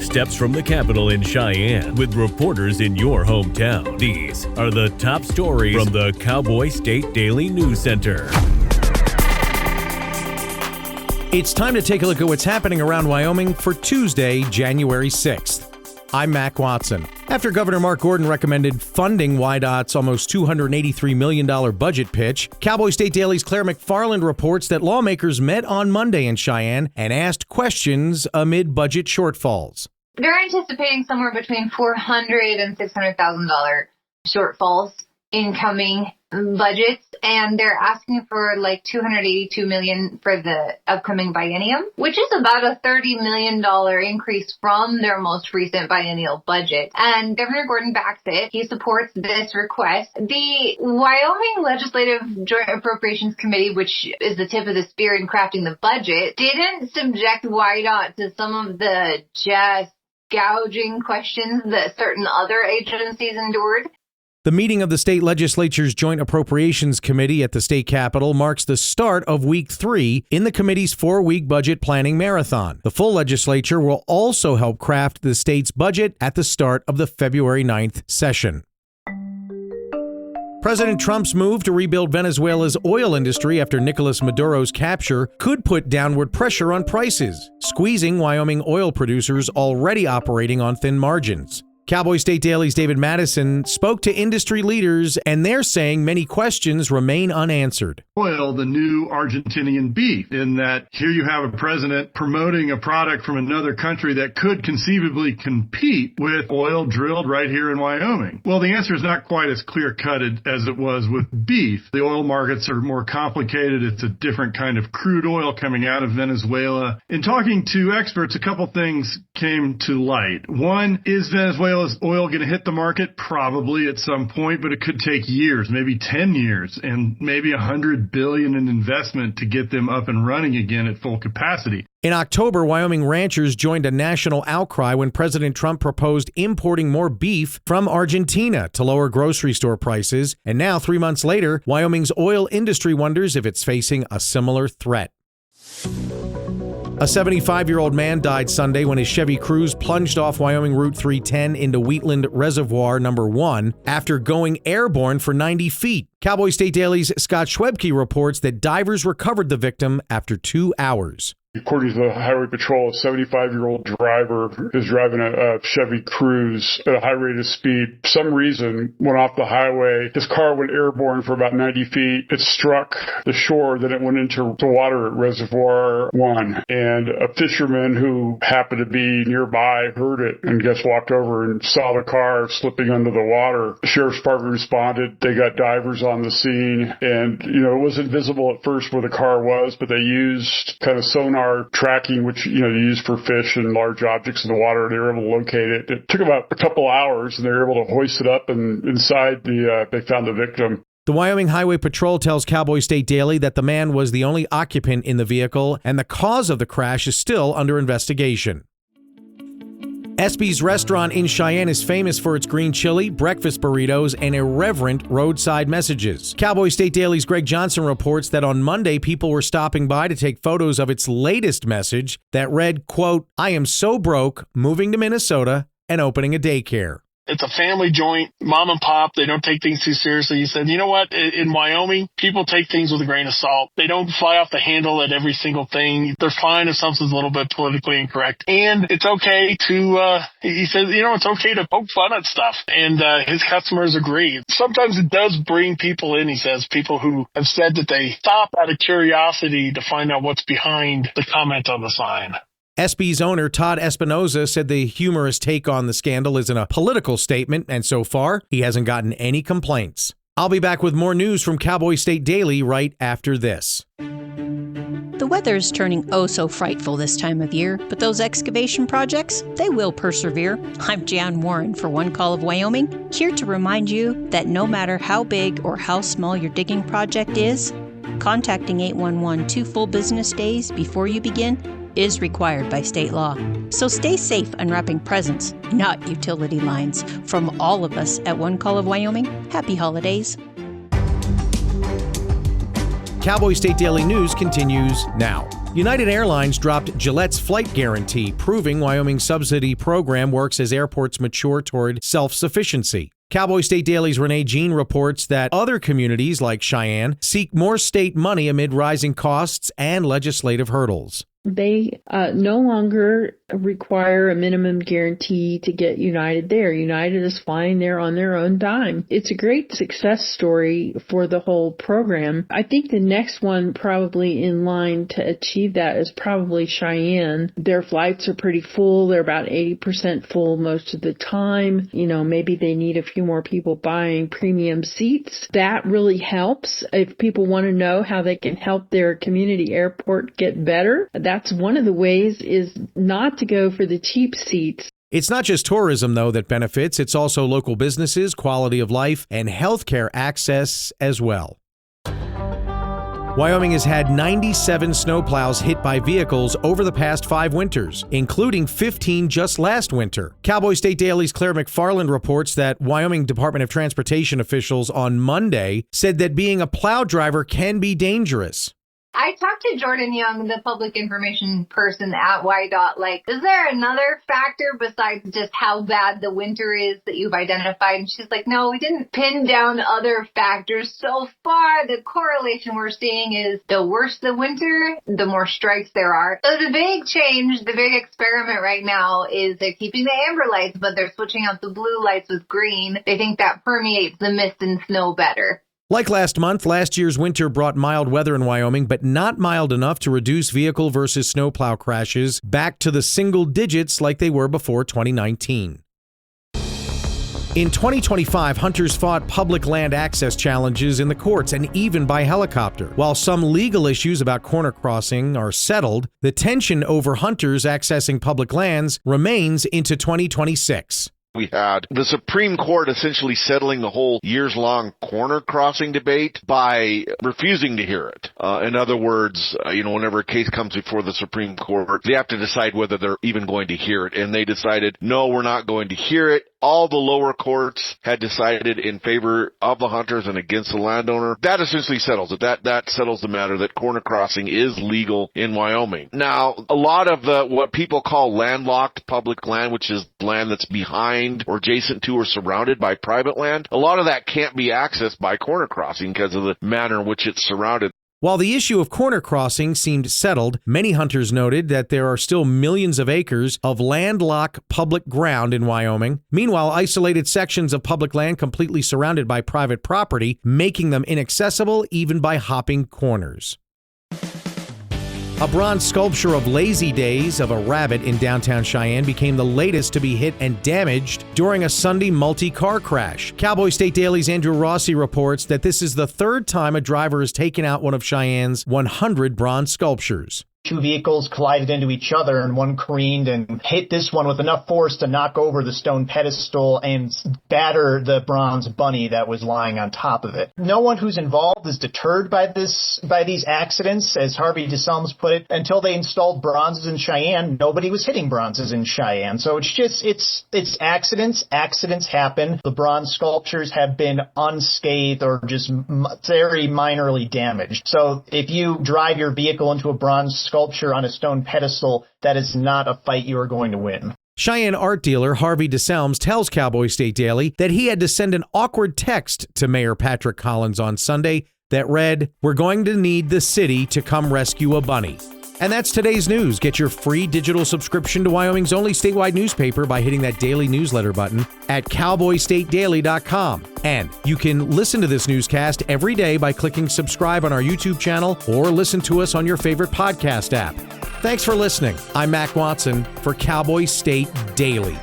steps from the Capitol in Cheyenne with reporters in your hometown. These are the top stories from the Cowboy State Daily News Center. It's time to take a look at what's happening around Wyoming for Tuesday, January 6th. I'm Mac Watson. After Governor Mark Gordon recommended funding WYDOT's almost $283 million budget pitch, Cowboy State Daily's Claire McFarland reports that lawmakers met on Monday in Cheyenne and asked questions amid budget shortfalls. They're anticipating somewhere between $400,000 and $600,000 shortfalls in coming budgets, and they're asking for like $282 million for the upcoming biennium, which is about a $30 million increase from their most recent biennial budget. And Governor Gordon backs it. He supports this request. The Wyoming Legislative Joint Appropriations Committee, which is the tip of the spear in crafting the budget, didn't subject WYDOT to some of the just gouging questions that certain other agencies endured. The meeting of the state legislature's Joint Appropriations Committee at the state capitol marks the start of week 3 in the committee's 4-week budget planning marathon. The full legislature will also help craft the state's budget at the start of the February 9th session. President Trump's move to rebuild Venezuela's oil industry after Nicolas Maduro's capture could put downward pressure on prices, squeezing Wyoming oil producers already operating on thin margins. Cowboy State Daily's David Madison spoke to industry leaders, and they're saying many questions remain unanswered. Oil, the new Argentinian beef, in that here you have a president promoting a product from another country that could conceivably compete with oil drilled right here in Wyoming. Well, the answer is not quite as clear-cut as it was with beef. The oil markets are more complicated. It's a different kind of crude oil coming out of Venezuela. In talking to experts, a couple things came to light. One, is Venezuela's oil going to hit the market? Probably at some point, but it could take years, maybe 10 years, and maybe $100 billion in investment to get them up and running again at full capacity. In October, Wyoming ranchers joined a national outcry when President Trump proposed importing more beef from Argentina to lower grocery store prices. And now, 3 months later, Wyoming's oil industry wonders if it's facing a similar threat. A 75-year-old man died Sunday when his Chevy Cruze plunged off Wyoming Route 310 into Wheatland Reservoir No. 1 after going airborne for 90 feet. Cowboy State Daily's Scott Schwebke reports that divers recovered the victim after 2 hours. According to the Highway Patrol, a 75-year-old driver is driving a Chevy Cruze at a high rate of speed. For some reason, went off the highway. His car went airborne for about 90 feet. It struck the shore, then it went into the water at Reservoir 1. And a fisherman who happened to be nearby heard it and just walked over and saw the car slipping under the water. The Sheriff's Department responded. They got divers on the scene. And, it wasn't visible at first where the car was, but they used kind of sonar tracking, which, you use for fish and large objects in the water. They were able to locate it. It took about a couple hours, and they were able to hoist it up, and inside they found the victim. The Wyoming Highway Patrol tells Cowboy State Daily that the man was the only occupant in the vehicle, and the cause of the crash is still under investigation. Espy's restaurant in Cheyenne is famous for its green chili, breakfast burritos, and irreverent roadside messages. Cowboy State Daily's Greg Johnson reports that on Monday, people were stopping by to take photos of its latest message that read, quote, "I am so broke, moving to Minnesota and opening a daycare." It's a family joint, mom and pop. They don't take things too seriously. He said, you know what? In Wyoming, people take things with a grain of salt. They don't fly off the handle at every single thing. They're fine if something's a little bit politically incorrect. And it's okay to, he says, it's okay to poke fun at stuff. And his customers agree. Sometimes it does bring people in, he says, people who have said that they stop out of curiosity to find out what's behind the comment on the sign. Espy's owner, Todd Espinoza, said the humorous take on the scandal isn't a political statement, and so far, he hasn't gotten any complaints. I'll be back with more news from Cowboy State Daily right after this. The weather's turning oh so frightful this time of year, but those excavation projects, they will persevere. I'm Jan Warren for One Call of Wyoming, here to remind you that no matter how big or how small your digging project is, contacting 811 2 full business days before you begin is required by state law. So stay safe unwrapping presents, not utility lines. From all of us at One Call of Wyoming, happy holidays. Cowboy State Daily News continues now. United Airlines dropped Gillette's flight guarantee, proving Wyoming's subsidy program works as airports mature toward self-sufficiency. Cowboy State Daily's Renee Jean reports that other communities like Cheyenne seek more state money amid rising costs and legislative hurdles. They no longer require a minimum guarantee to get United there. United is flying there on their own dime. It's a great success story for the whole program. I think the next one probably in line to achieve that is probably Cheyenne. Their flights are pretty full. They're about 80% full most of the time. Maybe they need a few more people buying premium seats. That really helps. If people want to know how they can help their community airport get better, that's one of the ways, is not to go for the cheap seats. It's not just tourism, though, that benefits. It's also local businesses, quality of life, and healthcare access as well. Wyoming has had 97 snowplows hit by vehicles over the past 5 winters, including 15 just last winter. Cowboy State Daily's Claire McFarland reports that Wyoming Department of Transportation officials on Monday said that being a plow driver can be dangerous. I talked to Jordan Young, the public information person at YDOT, is there another factor besides just how bad the winter is that you've identified? And she's like, no, we didn't pin down other factors. So far, the correlation we're seeing is the worse the winter, the more strikes there are. So the big change, the big experiment right now is they're keeping the amber lights, but they're switching out the blue lights with green. They think that permeates the mist and snow better. Like last month, last year's winter brought mild weather in Wyoming, but not mild enough to reduce vehicle versus snowplow crashes back to the single digits like they were before 2019. In 2025, hunters fought public land access challenges in the courts and even by helicopter. While some legal issues about corner crossing are settled, the tension over hunters accessing public lands remains into 2026. We had the Supreme Court essentially settling the whole years-long corner crossing debate by refusing to hear it. In other words, whenever a case comes before the Supreme Court, they have to decide whether they're even going to hear it. And they decided, no, we're not going to hear it. All the lower courts had decided in favor of the hunters and against the landowner. That essentially settles it. That settles the matter that corner crossing is legal in Wyoming. Now, a lot of what people call landlocked public land, which is land that's behind or adjacent to or surrounded by private land, a lot of that can't be accessed by corner crossing because of the manner in which it's surrounded. While the issue of corner crossing seemed settled, many hunters noted that there are still millions of acres of landlocked public ground in Wyoming. Meanwhile, isolated sections of public land completely surrounded by private property, making them inaccessible even by hopping corners. A bronze sculpture of Lazy Days of a rabbit in downtown Cheyenne became the latest to be hit and damaged during a Sunday multi-car crash. Cowboy State Daily's Andrew Rossi reports that this is the third time a driver has taken out one of Cheyenne's 100 bronze sculptures. 2 vehicles collided into each other, and one careened and hit this one with enough force to knock over the stone pedestal and batter the bronze bunny that was lying on top of it. No one who's involved is deterred by these accidents, as Harvey DeSalms put it. Until they installed bronzes in Cheyenne, nobody was hitting bronzes in Cheyenne. So it's accidents. Accidents happen. The bronze sculptures have been unscathed or just very minorly damaged. So if you drive your vehicle into a bronze sculpture on a stone pedestal, that is not a fight you are going to win. Cheyenne art dealer Harvey DeSalms tells Cowboy State Daily that he had to send an awkward text to Mayor Patrick Collins on Sunday that read, "We're going to need the city to come rescue a bunny." And that's today's news. Get your free digital subscription to Wyoming's only statewide newspaper by hitting that daily newsletter button at cowboystatedaily.com. And you can listen to this newscast every day by clicking subscribe on our YouTube channel or listen to us on your favorite podcast app. Thanks for listening. I'm Mac Watson for Cowboy State Daily.